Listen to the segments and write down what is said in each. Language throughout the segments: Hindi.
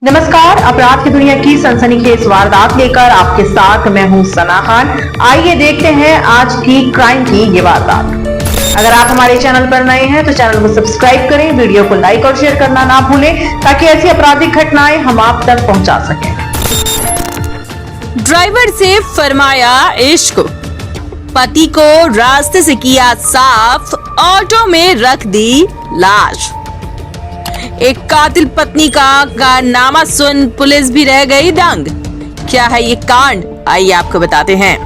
नमस्कार, अपराध की दुनिया की सनसनीखेज वारदात लेकर आपके साथ मैं हूं सना खान। आइए देखते हैं आज की क्राइम की ये वारदात। अगर आप हमारे चैनल पर नए हैं तो चैनल को सब्सक्राइब करें, वीडियो को लाइक और शेयर करना ना भूलें ताकि ऐसी आपराधिक घटनाएं हम आप तक पहुंचा सकें। ड्राइवर से फरमाया इश्क, पति को रास्ते से किया साफ, ऑटो में रख दी लाश। एक कातिल पत्नी का कारनामा सुन पुलिस भी रह गई दंग। क्या है ये कांड, आइए आपको बताते हैं।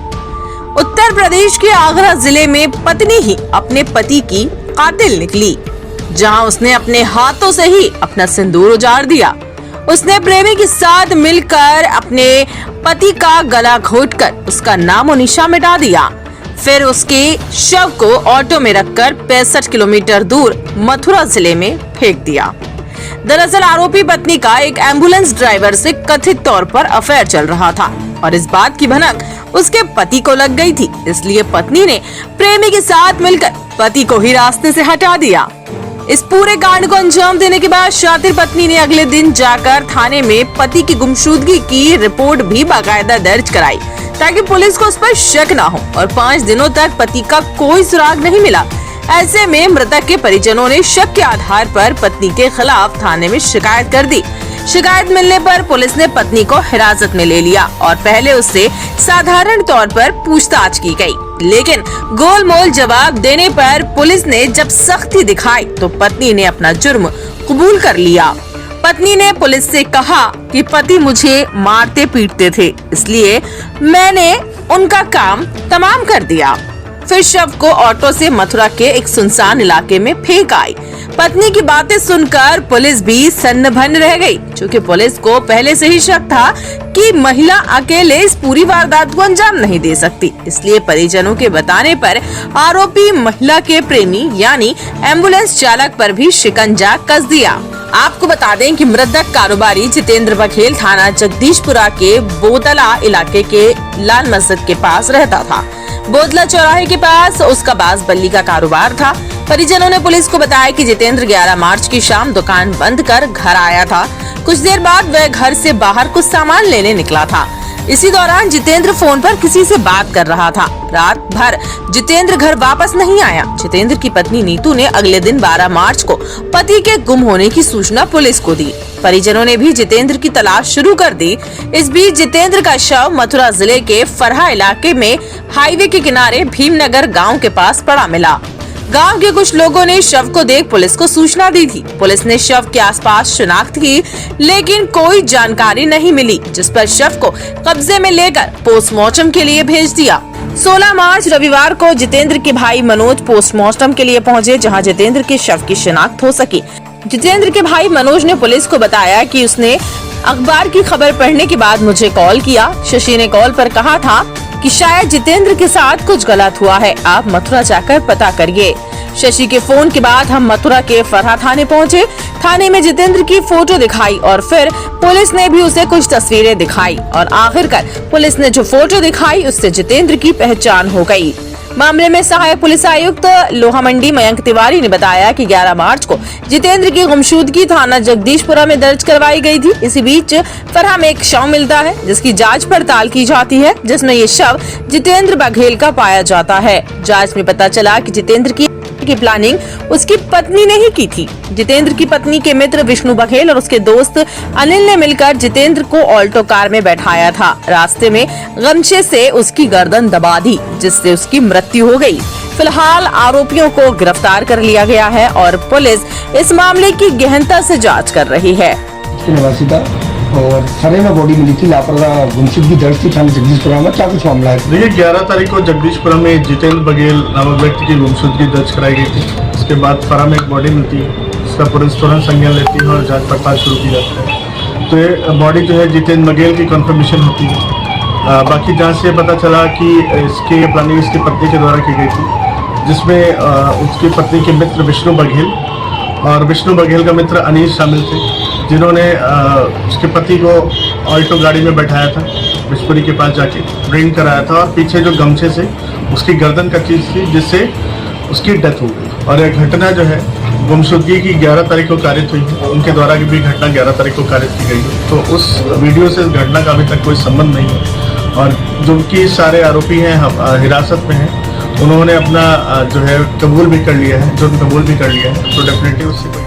उत्तर प्रदेश के आगरा जिले में पत्नी ही अपने पति की कातिल निकली, जहां उसने अपने हाथों से ही अपना सिंदूर उजाड़ दिया। उसने प्रेमी के साथ मिलकर अपने पति का गला घोटकर उसका नामो निशान मिटा दिया। फिर उसके शव को ऑटो में रखकर 65 किलोमीटर दूर मथुरा जिले में फेंक दिया। दरअसल आरोपी पत्नी का एक एम्बुलेंस ड्राइवर से कथित तौर पर अफेयर चल रहा था और इस बात की भनक उसके पति को लग गई थी, इसलिए पत्नी ने प्रेमी के साथ मिलकर पति को ही रास्ते से हटा दिया। इस पूरे कांड को अंजाम देने के बाद शातिर पत्नी ने अगले दिन जाकर थाने में पति की गुमशुदगी की रिपोर्ट भी बाकायदा दर्ज कराई ताकि पुलिस को उस पर शक न हो और 5 दिनों तक पति का कोई सुराग नहीं मिला। ऐसे में मृतक के परिजनों ने शक के आधार पर पत्नी के खिलाफ थाने में शिकायत कर दी। शिकायत मिलने पर पुलिस ने पत्नी को हिरासत में ले लिया और पहले उससे साधारण तौर पर पूछताछ की गई, लेकिन गोलमोल जवाब देने पर पुलिस ने जब सख्ती दिखाई तो पत्नी ने अपना जुर्म कबूल कर लिया। पत्नी ने पुलिस से कहा कि पति मुझे मारते पीटते थे, इसलिए मैंने उनका काम तमाम कर दिया। फिर शव को ऑटो से मथुरा के एक सुनसान इलाके में फेंक आई। पत्नी की बातें सुनकर पुलिस भी सन्न-भन्न रह गई, क्योंकि पुलिस को पहले से ही शक था कि महिला अकेले इस पूरी वारदात को अंजाम नहीं दे सकती। इसलिए परिजनों के बताने पर आरोपी महिला के प्रेमी यानी एम्बुलेंस चालक पर भी शिकंजा कस दिया। आपको बता दें कि मृतक कारोबारी जितेंद्र बघेल थाना जगदीशपुरा के बोतला इलाके के लाल मस्जिद के पास रहता था। बोतला चौराहे के पास उसका बास बल्ली का कारोबार था। परिजनों ने पुलिस को बताया कि जितेंद्र 11 मार्च की शाम दुकान बंद कर घर आया था। कुछ देर बाद वह घर से बाहर कुछ सामान लेने निकला था। इसी दौरान जितेंद्र फोन पर किसी से बात कर रहा था। रात भर जितेंद्र घर वापस नहीं आया। जितेंद्र की पत्नी नीतू ने अगले दिन 12 मार्च को पति के गुम होने की सूचना पुलिस को दी। परिजनों ने भी जितेंद्र की तलाश शुरू कर दी। इस बीच जितेंद्र का शव मथुरा जिले के फरहा इलाके में हाईवे के किनारे भीमनगर गांव के पास पड़ा मिला। गांव के कुछ लोगों ने शव को देख पुलिस को सूचना दी थी। पुलिस ने शव के आसपास शिनाख्त की, लेकिन कोई जानकारी नहीं मिली, जिस पर शव को कब्जे में लेकर पोस्टमार्टम के लिए भेज दिया। 16 मार्च रविवार को जितेंद्र के भाई मनोज पोस्टमार्टम के लिए पहुंचे, जहां जितेंद्र के शव की शिनाख्त हो सकी। जितेंद्र के भाई मनोज ने पुलिस को बताया कि उसने अखबार की खबर पढ़ने के बाद मुझे कॉल किया। शशि ने कॉल पर कहा था कि शायद जितेंद्र के साथ कुछ गलत हुआ है, आप मथुरा जाकर पता करिए। शशि के फोन के बाद हम मथुरा के फरहा थाने पहुंचे। थाने में जितेंद्र की फोटो दिखाई और फिर पुलिस ने भी उसे कुछ तस्वीरें दिखाई और आखिरकार पुलिस ने जो फोटो दिखाई उससे जितेंद्र की पहचान हो गई। मामले में सहायक पुलिस आयुक्त लोहा मंडी मयंक तिवारी ने बताया कि 11 मार्च को जितेंद्र की गुमशुदगी थाना जगदीशपुरा में दर्ज करवाई गई थी। इसी बीच फरहा में एक शव मिलता है, जिसकी जांच पड़ताल की जाती है, जिसमें ये शव जितेंद्र बघेल का पाया जाता है। जांच में पता चला कि जितेंद्र की प्लानिंग उसकी पत्नी ने ही की थी। जितेंद्र की पत्नी के मित्र विष्णु बघेल और उसके दोस्त अनिल ने मिलकर जितेंद्र को ऑल्टो कार में बैठाया था। रास्ते में गमछे से उसकी गर्दन दबा दी, जिससे उसकी मृत्यु हो गई। फिलहाल आरोपियों को गिरफ्तार कर लिया गया है और पुलिस इस मामले की गहनता से जांच कर रही है। और थाने में बॉडी मिली थी, लापरवाह गुमशुदगी दर्ज थी थाने जगदीशपुरा में। क्या कुछ मामला है? देखिए 11 तारीख को जगदीशपुरा में जितेंद्र बघेल नामक व्यक्ति की गुमशुदगी दर्ज कराई गई थी। उसके बाद फरहा में एक बॉडी मिलती है, इसका पुलिस तुरंत संज्ञान लेती है और जांच पड़ताल शुरू की जाती है। तो ये बॉडी जो है जितेंद्र बघेल की कंफर्मेशन होती है। बाकी जांच से पता चला कि इसकी प्लानिंग इसकी पत्नी के द्वारा की गई थी, जिसमें उसकी पत्नी के मित्र विष्णु बघेल और विष्णु बघेल का मित्र अनिल शामिल थे, जिन्होंने उसके पति को ऑल्टो गाड़ी में बैठाया था, बिस्पुरी के पास जाके ड्रिंक कराया था और पीछे जो गमछे से उसकी गर्दन का चीज थी, जिससे उसकी डेथ हो गई। और यह घटना जो है गुमशुदगी की 11 तारीख को कारित हुई है, उनके द्वारा की भी घटना 11 तारीख को कारित की गई है। तो उस वीडियो से इस घटना का अभी तक कोई संबंध नहीं है और जो कि सारे आरोपी हैं हिरासत में हैं, उन्होंने अपना जो है कबूल भी कर लिया है, जुर्म कबूल भी कर लिया है। तो डेफिनेटली उससे कोई